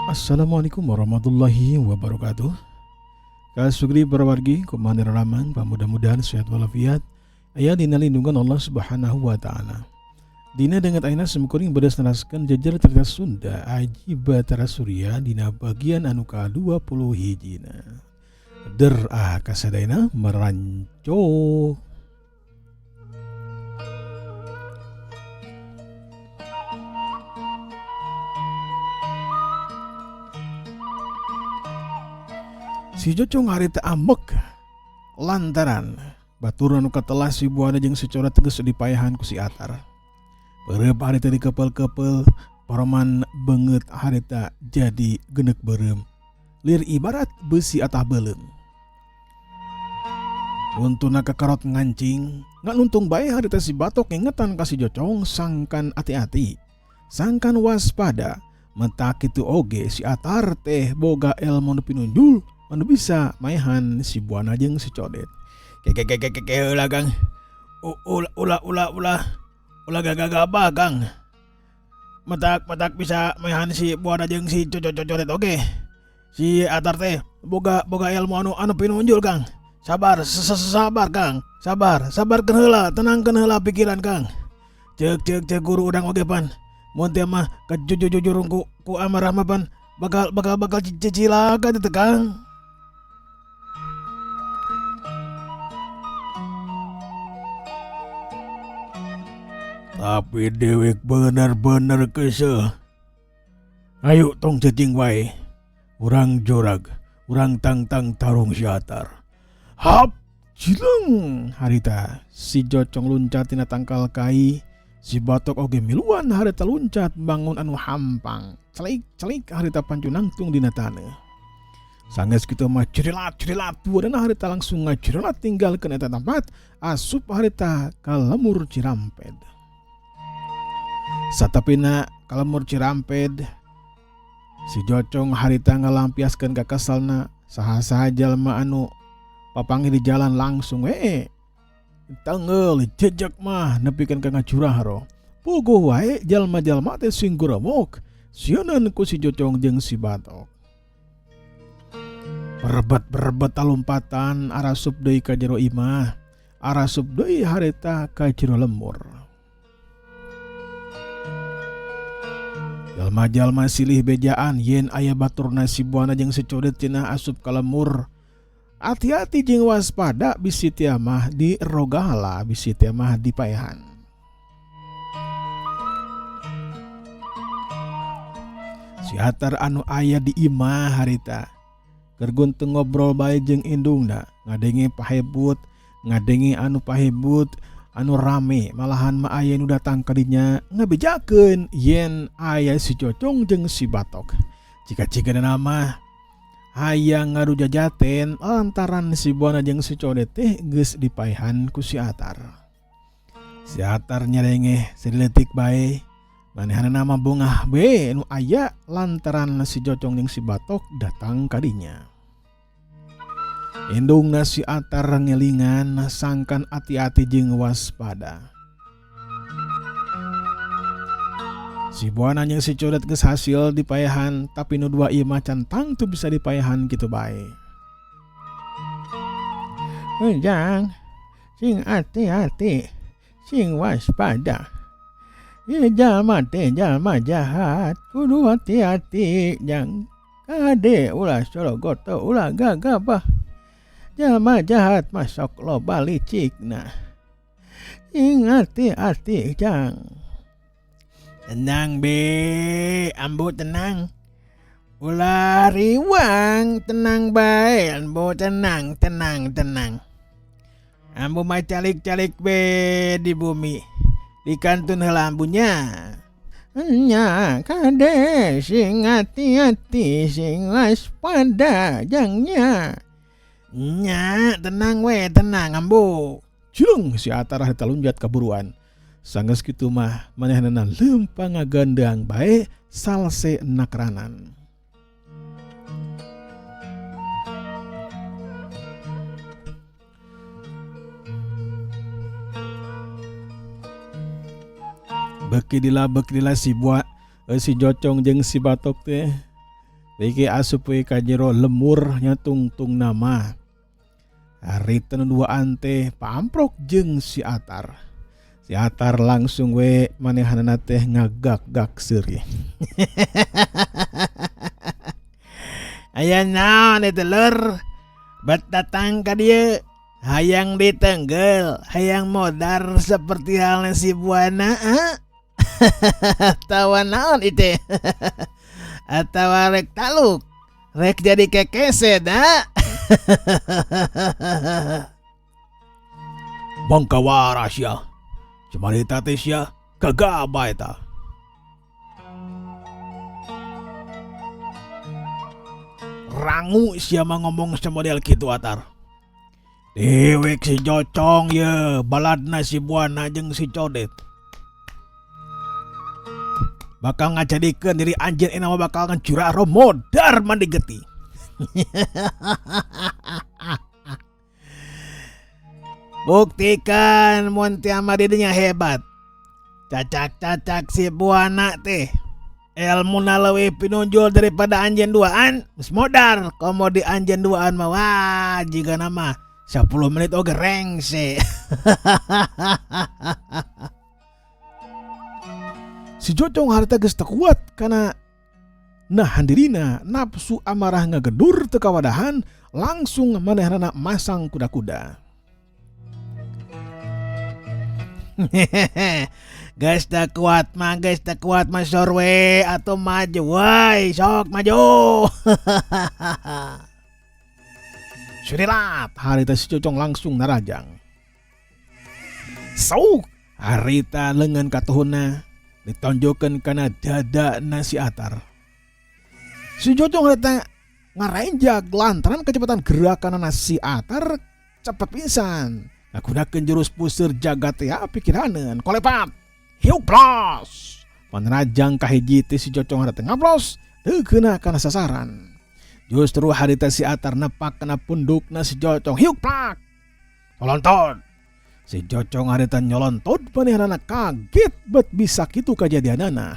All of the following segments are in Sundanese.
Assalamualaikum warahmatullahi wabarakatuh. Kasugri berwargi kumanir raman mudah-mudahan sehat walafiat. Aya dina lindungan Allah Subhanahu wa taala. Dina dengan aina semkuring bedas neraskeun jejer cerita Sunda Aji Batara Surya dina bagian anu ka-20 hijina. Kasadayana meranco. Si Jocong harita ambek lantaran baturan nu katelah si buana jeung secara teges dipayahan ku si Atar. Beureup harita dikepel-kepel, paroman beungeut harita jadi genek beureum. Lir ibarat besi atah beuleum. Untuna kakarot ngancing, nganuntung bae harita si Batok ngingetan ka si Jocong sangkan ati-ati, sangkan waspada. Mata kitu oge si Atar teh boga elmu nu pinunjul anu bisa maehan si buana jeung si Codet. Heula Kang. Ulah gagaba Kang. Matak bisa maehan si buana jeung si Codet oge. Si Atar teh boga ilmu anu pinunjul Kang. Sabar Kang. Sabarkeun heula, tenangkeun heula pikiran Kang. Ceuk guru udang oge pan. Mun teh mah kajujur ku amarah mah pan bakal cicilakan teh Kang. Tapi dewek bener-bener keseuh. Ayo tong cacing wae. Urang jorag, urang tangtang tarung si Atar. Hap, cileng harita. Si Jocong luncat tina tangkal kai. Si Batok oge miluan harita luncat bangun anu hampang. Celik harita pancu nangtung dina taneuh. Sanggeus kitu mah cerilat buana harita langsung ngacerilat tinggalkeun eta tempat asup harita ka lemur Ciramped. Satapina ka lemur Ciramped, si Jocong harita ngalampiaskeun ka kesalna saha-saha jalma anu papanggih di jalan langsung teungeul jejak mah nepikeun ka ngacurah. Puguh wae jalma-jalma teh sing guremuk sieuneun ku si Jocong jeung si Batok. Berebet talumpatan arasup deui ka jero imah, arasup deui harita ka jero lemur. Jalma-jalma silih bejaan yen aya baturna si buana jeung si Codet cenah asup ka lemur. Hati-hati jeung waspada bisi teh mah dirogala, bisi teh mah dipaehan. Si Atar anu aya di imah harita keur guntung ngobrol bae jeung indungna, ngadengi anu pahebut anu rame, malahan mah aya nu datang ka dinya ngabejakeun yen aya si Jocong jeung si Batok. Cika-cikana mah hayang ngarujajaten lantaran si buana jeung si Codet teh geus dipaehan ku si Atar. Si Atar nyerengeh sedileutik bae, manehna mah bongah bae nu aya lantaran si Jocong jeung si Batok datang ka dinya. Indungna si Atar ngelingan sangkan ati-ati jeung waspada. Si buana jeung si Codet geus hasil dipaehan, tapi nu dua ieu mah can tangtu bisa dipaehan kitu bae. Jang, sing ati-ati, sing waspada. Ieu jalma teh jalma jahat, kudu hati-hati jang. Kade ulah sorogoto ulah gagabah. Jalma jahat masok loba licikna. Sing hati-hati jang. Tenang be, ambo tenang. Ulah riwang, tenang bae, ambo tenang. Ambo mah calik-calik be di bumi. Di kantun heula ambunya. Nya kade sing hati-hati, sing waspada jangnya. Nya tenang ambo. Jeung si Atar harita lunjat kaburuan. Sanggeus kitu mah manehna leumpang ngagandang bae salse nakranan. Beki dila si Jocong jeung si Batok teh Biki asup we ka jero lemur nya tungtung nama. Harita nu duaan teh paamprok jeung si Atar. Si Atar langsung we manehanana teh ngagak-gak seuri. Aya naon itu lur? Bet datang ka dieu. Hayang ditenggel, hayang modar seperti halnya si Buana. Tawa naon itu? Atau rek taluk, rek jadi kekese dah. Bangka waras ya, cuma ditatis ya, kagaba eta. Rangu siapa ngomong semodel gitu Atar. Dewek si Jocong ya, baladna si Buana jeung si Codet. Bakal ngajadikeun diri anjeun ena bakal ngancurah roh modar mandi geti. Buktikan mun ti ama didinya hebat. Cacak-cacak si Buana teh. Ilmuna leuwih pinunjul daripada anjeun duaan. Geus modar komo di anjeun duaan mah wah jiga nama 10 menit oge rengse. Si Jocong harta geus teu kuat karena nahan dirina nafsu amarah ngagedur teu kawadahan langsung manehanana masang kuda-kuda. Geus teu kuat mah sor we atuh maju wai sok maju. Sudilat harita si Jocong langsung narajang. Sok harita leungeun katuhunna ditonjokkan karena dada nasi Atar. Si Jocong harita ngarenjak lantaran kecepatan gerakan nasi Atar cepet pisan. Ngagunakeun jurus puseur jagat ya pikiraneun kolepat. Hiuk plos. Panrajang kahiji teh si Jocong harita ngaplos teu keuna kana sasaran. Justru harita si Atar nepak kana pundukna si Jocong hiuk plak. Tolonton. Si Jocong harita nyolontot panehanana kaget bet bisa kitu kajadianana.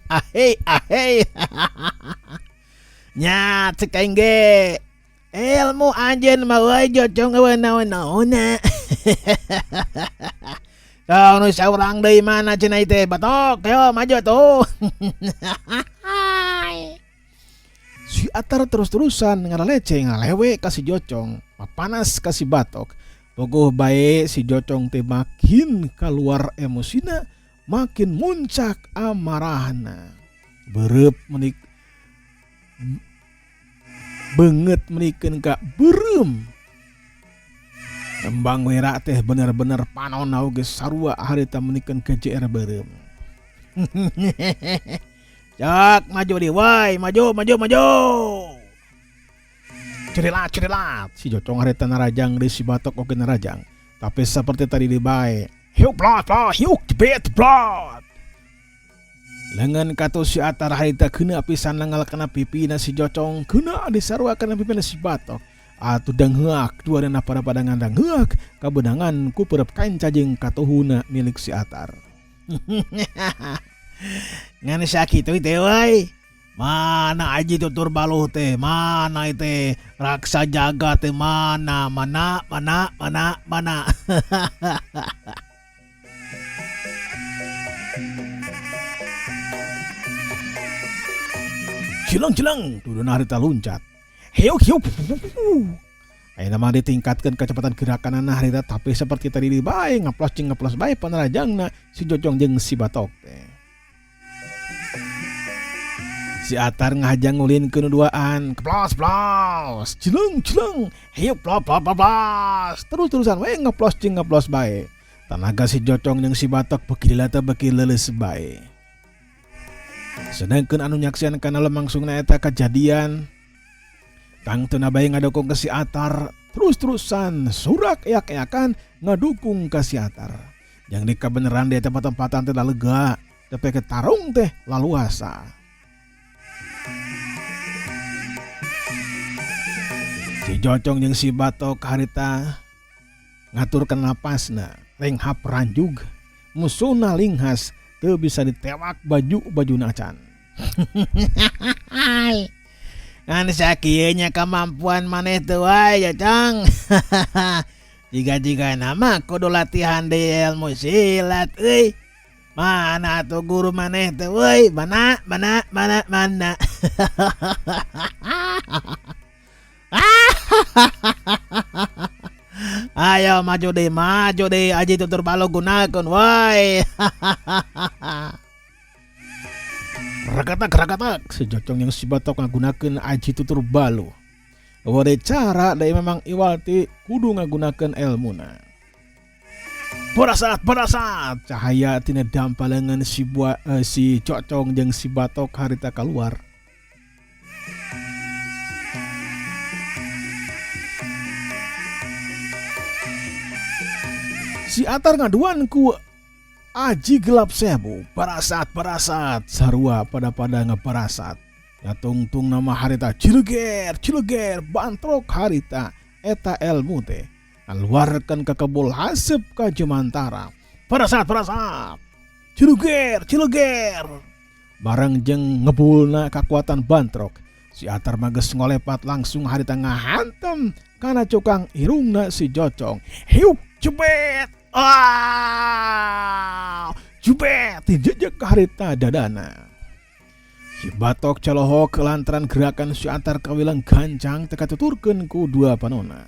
Ahei. Nya cek aing ge. Ilmu anjeun mah we Jocong eueuh naon-naonna. Kau nu saurang deui mana cenah teh batok teh maju tuh. Si Atar terus-terusan ngaraleceh ngalewe ka si Jocong, papanas ka si Batok. Pogoh bae si Jocong teh makin keluar emosina, makin muncak amarahna. Bereup menik beungeut menikeun ka beureum. Tembang wera teh bener-bener panonna oge sarua harita menikeun ka JR beureum. Jak maju di wai maju. Cerilat si Jocong harita narajang di si Batok oge narajang. Tapi seperti tadi di bae. Hiuk plot hiuk jebet plot. Lengan katu si Atar harita keuna pisan langal kana pipina si Jocong keuna disarua kana pipina si Batok. Atuh dang heuak duarena pada ngandang heuak kabeunangan ku peureup kanca jeung katuhuna milik si Atar. Ngan sakitu teh wai. Mana aji tutur baluh teh, mana teh raksa jaga teh mana. Cilang duduna harita luncat. Hiuk. Ayeuna mah ditingkatkeun kecepatan gerakanana harita tapi seperti tadi di bae ngaplos bae panarajangna si Jocong jeung si Batok teh. Si Atar ngajang ngulin ke nuduaan. Keplos. Cileng. Hiup plos. Terus-terusan we ngeplos bae. Tanaga si Jocong jeung si Batok bekilila teh beki leuleus bae. Sedangkeun anu nyaksian kana lemangsungna eta kajadian tang teu bae ngadukung ke si Atar. Terus-terusan surak eak-eakan ngadukung ke si Atar. Yang di kabeneran di tempat-tempatan teh lega. Tapi ketarung teh laluasa. Si Jocong jeung si Batok harita ngaturkeun napasna, renghap ranjug, musuhna linghas teu bisa ditewak baju nacan. Kan sakieunya kemampuan maneh teu wae Jocong. Jika nama kudu latihan di ilmu silat euy. Mana tuh guru maneh teh euy? Mana? Ayo maju deh aji tutur balo gunakeun woi. Rakatak si Jocong yang si Batok ngagunakeun aji tutur balo. Wade cara da memang iwalti kudu ngagunakeun elmuna. Parasat cahaya tina dampalengan si Jocong jeung si Batok harita keluar. Si Atar ngaduan ku aji gelap sebu. Parasat sarua pada ngeparasat. Ya tungtung nama harita cileger bantrok harita eta ilmu teh keluarkan ke kebul hasep ka Jemantara. Parasat cileger bareng jeung ngebulna kekuatan bantrok. Si Atar mages ngolepat langsung harita ngahantem kana cukang irungna si Jocong. Hiup jebet jubet jejak harita dadana. Si Batok celohok lantaran gerakan si Atar kawilang gancang teka tuturkeun ku dua panona.